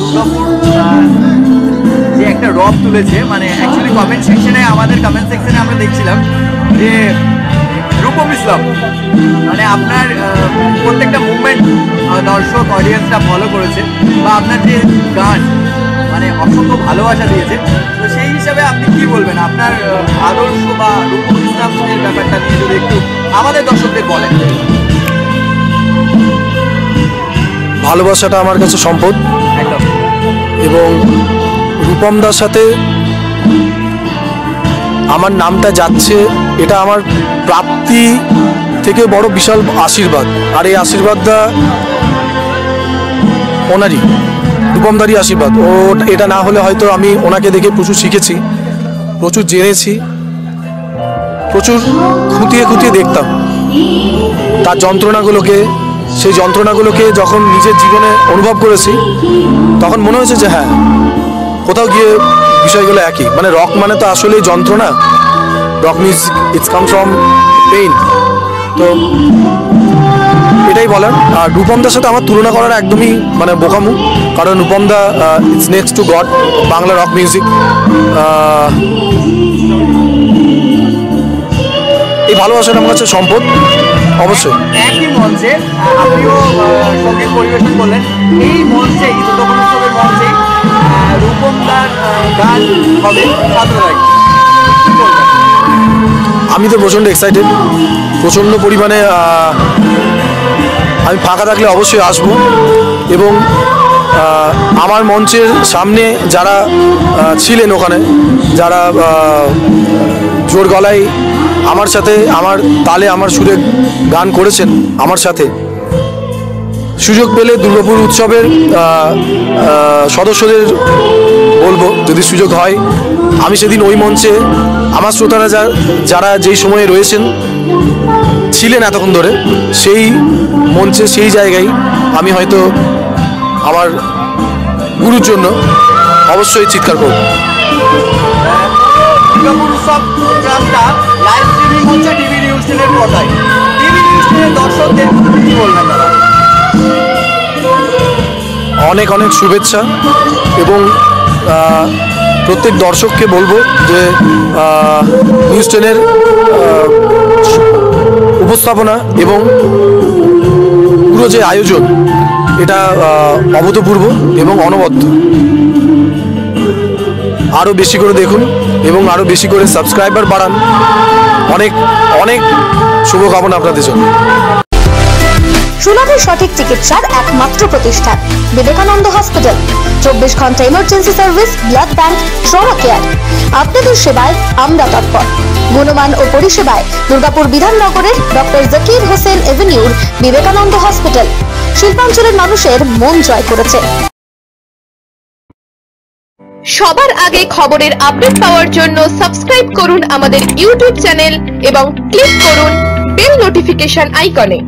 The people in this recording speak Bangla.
দুর্গাপুর যে একটা রব তুলেছে, মানে অ্যাকচুয়ালি কমেন্ট সেকশনে, আমাদের কমেন্ট সেকশনে আমরা দেখছিলাম যে রূপম ইসলাম, মানে আপনার প্রত্যেকটা মুভমেন্ট দর্শক অডিয়েন্সরা ফলো করেছে, বা আপনার যে গান মানে অসংখ্য ভালোবাসা দিয়েছে। তো সেই হিসাবে আপনি কি বলবেন, আপনার আদর্শ বা রূপম ইসলামের ব্যাপারটা নিয়ে যদি একটু আমাদের দর্শকদের বলেন। ভালোবাসাটা আমার কাছে সম্পদ, একদম। এবং রূপম দার সাথে আমার নামটা যাচ্ছে, এটা আমার প্রাপ্তি থেকে বড় বিশাল আশীর্বাদ। আর এই আশীর্বাদটা ওনারই, রূপমদারই আশীর্বাদ। ও এটা না হলে হয়তো আমি ওনাকে দেখে প্রচুর শিখেছি, প্রচুর জেনেছি, প্রচুর খুঁটিয়ে খুঁটিয়ে দেখতাম তার যন্ত্রণাগুলোকে। সেই যন্ত্রণাগুলোকে যখন নিজের জীবনে অনুভব করেছি, তখন মনে হয়েছে যে হ্যাঁ, কোথাও গিয়ে বিষয়গুলো একই। মানে রক মানে তো আসলেই যন্ত্রণা, rock music it's come from pain. তো এটাই বলার। আর রূপমদার সাথে আমার তুলনা করার একদমই মানে বোকামু, কারণ রূপমদা it's next to god Bangla rock music. এই ভালোবাসাটা আমার কাছে সম্পদ, অবশ্যই। একই মঞ্চে আপনিও সঙ্গীত পরিবেশন করলেন, এই মঞ্চে দুর্গাপুর উৎসবের মঞ্চেই রূপমদার গান হবে 17 তারিখ। আমি তো প্রচণ্ড এক্সাইটেড, প্রচণ্ড পরিমাণে। আমি ফাঁকা থাকলে অবশ্যই আসবো, এবং আমার মঞ্চের সামনে যারা ছিলেন ওখানে, যারা জোর গলায় আমার সাথে, আমার তালে, আমার সুরে গান করেছেন আমার সাথে, সুযোগ পেলে দুর্গাপুর উৎসবের সদস্যদের বলবো, যদি সুযোগ হয় আমি সেদিন ওই মঞ্চে, আমার শ্রোতারা যারা যেই সময়ে রয়েছেন, ছিলেন এতক্ষণ ধরে, সেই মঞ্চে, সেই জায়গায় আমি হয়তো আমার গুরুর জন্য অবশ্যই চিৎকার করব। দুর্গাপুর উৎসব প্রোগ্রামটা লাইভ স্ট্রিমিং হচ্ছে টিভি নিউজ চ্যানেলের পর্দায়। টিভি নিউজ চ্যানেলের দর্শকদের কি বলবেন দাদা? অনেক অনেক শুভেচ্ছা, এবং প্রত্যেক দর্শককে বলবো যে নিউজ চ্যানেলের উপস্থাপনা এবং পুরো যে আয়োজন, এটা অভূতপূর্ব এবং অনবদ্য। আরও বেশি করে দেখুন এবং আরও বেশি করে সাবস্ক্রাইবার বাড়ান। অনেক অনেক শুভকামনা আপনাদের জন্য। সুলভে সঠিক চিকিৎসার একমাত্র প্রতিষ্ঠান বিবেকানন্দ হসপিটাল। 24 ঘন্টা emergency service, blood bank, trauma care. আপনাদের সেবায় আমরা তৎপর। গুণমান ও পরিষেবায় দুর্গাপুর বিধাননগরের ডক্টর জাকির হোসেন এভিনিউর বিবেকানন্দ হসপিটাল শিল্পাঞ্চলের মানুষের মন জয় করেছে। সবার আগে খবরের আপডেট পাওয়ার জন্য সাবস্ক্রাইব করুন আমাদের ইউটিউব চ্যানেল এবং ক্লিক করুন বেল নোটিফিকেশন আইকনে।